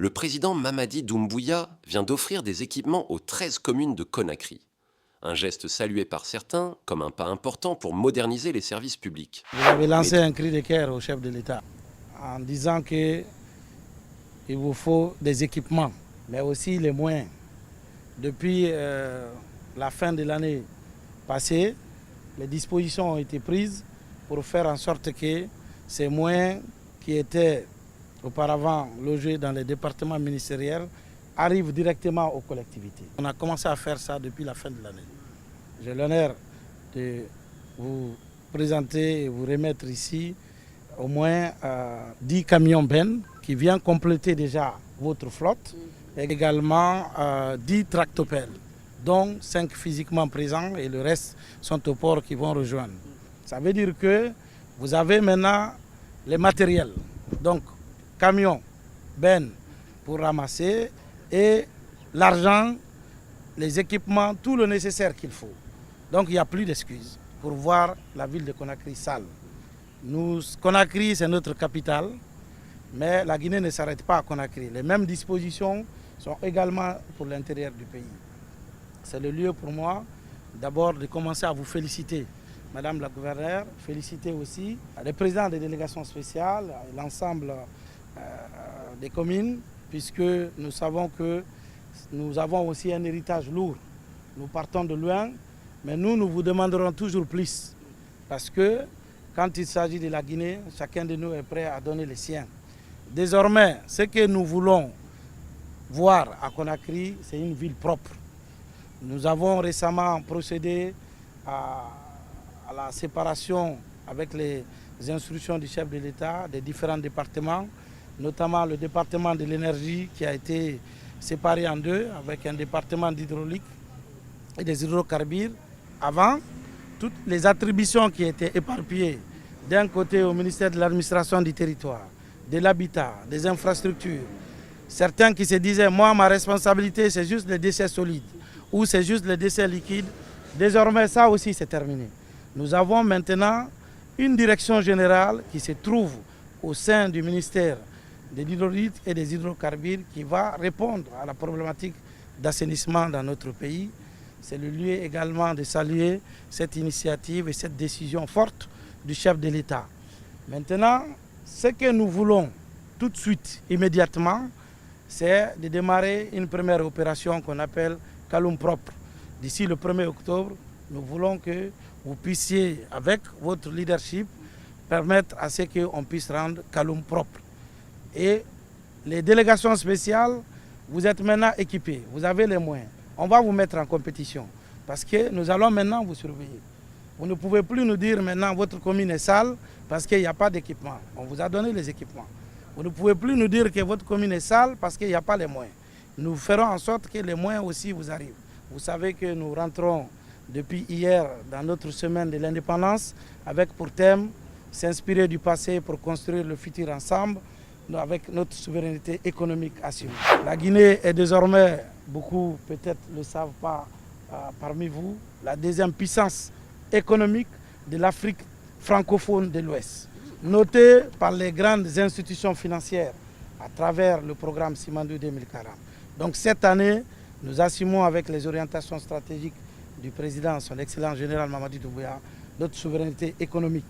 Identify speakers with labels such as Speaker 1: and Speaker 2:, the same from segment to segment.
Speaker 1: Le président Mamadi Doumbouya vient d'offrir des équipements aux 13 communes de Conakry. Un geste salué par certains comme un pas important pour moderniser les services publics.
Speaker 2: Vous avez lancé un cri de cœur au chef de l'État en disant qu'il vous faut des équipements, mais aussi les moyens. Depuis la fin de l'année passée, les dispositions ont été prises pour faire en sorte que ces moyens qui étaient auparavant logés dans les départements ministériels arrivent directement aux collectivités. On a commencé à faire ça depuis la fin de l'année. J'ai l'honneur de vous présenter et vous remettre ici au moins 10 camions bennes qui viennent compléter déjà votre flotte et également 10 tractopelles, dont 5 physiquement présents et le reste sont au port qui vont rejoindre. Ça veut dire que vous avez maintenant les matériels, donc camions, bennes pour ramasser et l'argent, les équipements, tout le nécessaire qu'il faut. Donc il n'y a plus d'excuses pour voir la ville de Conakry sale. Conakry, c'est notre capitale, mais la Guinée ne s'arrête pas à Conakry. Les mêmes dispositions sont également pour l'intérieur du pays. C'est le lieu pour moi d'abord de commencer à vous féliciter, Madame la gouverneure, féliciter aussi les présidents des délégations spéciales, l'ensemble des communes, puisque nous savons que nous avons aussi un héritage lourd. Nous partons de loin, mais nous vous demanderons toujours plus, parce que quand il s'agit de la Guinée, chacun de nous est prêt à donner les siens. Désormais, ce que nous voulons voir à Conakry, c'est une ville propre. Nous avons récemment procédé à la séparation avec les instructions du chef de l'État des différents départements, notamment le département de l'énergie qui a été séparé en deux avec un département d'hydraulique et des hydrocarbures. Avant, toutes les attributions qui étaient éparpillées d'un côté au ministère de l'administration du territoire, de l'habitat, des infrastructures, certains qui se disaient, moi ma responsabilité c'est juste les déchets solides ou c'est juste les déchets liquides, désormais ça aussi c'est terminé. Nous avons maintenant une direction générale qui se trouve au sein du ministère de l'hydraulique et des hydrocarbures qui va répondre à la problématique d'assainissement dans notre pays. C'est le lieu également de saluer cette initiative et cette décision forte du chef de l'État. Maintenant, ce que nous voulons tout de suite, immédiatement, c'est de démarrer une première opération qu'on appelle Kaloum propre. D'ici le 1er octobre, nous voulons que vous puissiez, avec votre leadership, permettre à ce qu'on puisse rendre Kaloum propre. Et les délégations spéciales, vous êtes maintenant équipés, vous avez les moyens. On va vous mettre en compétition parce que nous allons maintenant vous surveiller. Vous ne pouvez plus nous dire maintenant votre commune est sale parce qu'il n'y a pas d'équipement. On vous a donné les équipements. Vous ne pouvez plus nous dire que votre commune est sale parce qu'il n'y a pas les moyens. Nous ferons en sorte que les moyens aussi vous arrivent. Vous savez que nous rentrons depuis hier dans notre semaine de l'indépendance avec pour thème s'inspirer du passé pour construire le futur ensemble avec notre souveraineté économique assurée. La Guinée est désormais, beaucoup peut-être ne le savent pas parmi vous, la deuxième puissance économique de l'Afrique francophone de l'Ouest, notée par les grandes institutions financières à travers le programme Simandou 2040. Donc cette année, nous assumons avec les orientations stratégiques du président, son excellence général Mamadi Doumbouya, notre souveraineté économique.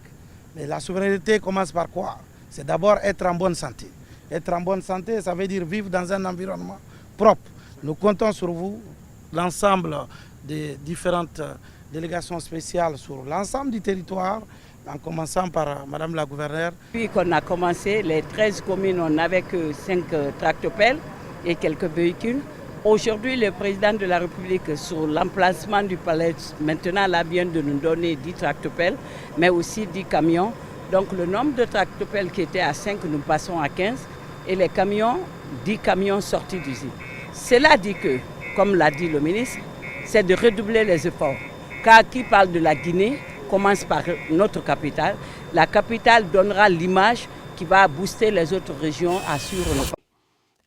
Speaker 2: Mais la souveraineté commence par quoi? C'est d'abord être en bonne santé. Être en bonne santé, ça veut dire vivre dans un environnement propre. Nous comptons sur vous, l'ensemble des différentes délégations spéciales sur l'ensemble du territoire, en commençant par Madame la gouverneure.
Speaker 3: Depuis qu'on a commencé, les 13 communes, on n'avait que 5 tractopelles et quelques véhicules. Aujourd'hui, le président de la République, sur l'emplacement du palais, maintenant là, vient de nous donner 10 tractopelles, mais aussi 10 camions. Donc le nombre de tractopelles qui était à 5, nous passons à 15. Et les camions, 10 camions sortis d'usine. Cela dit que, comme l'a dit le ministre, c'est de redoubler les efforts. Car qui parle de la Guinée commence par notre capitale. La capitale donnera l'image qui va booster les autres régions à suivre nos pas.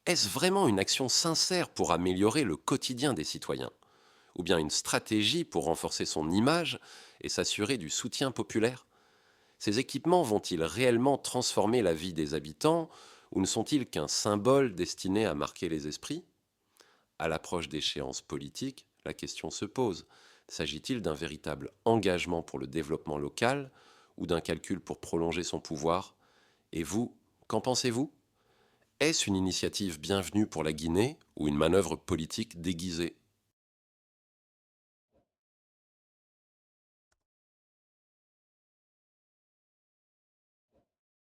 Speaker 1: Est-ce vraiment une action sincère pour améliorer le quotidien des citoyens? Ou bien une stratégie pour renforcer son image et s'assurer du soutien populaire? Ces équipements vont-ils réellement transformer la vie des habitants Ou ne sont-ils qu'un symbole destiné à marquer les esprits ? À l'approche d'échéances politiques, la question se pose. S'agit-il d'un véritable engagement pour le développement local ou d'un calcul pour prolonger son pouvoir ? Et vous, qu'en pensez-vous ? Est-ce une initiative bienvenue pour la Guinée ou une manœuvre politique déguisée ?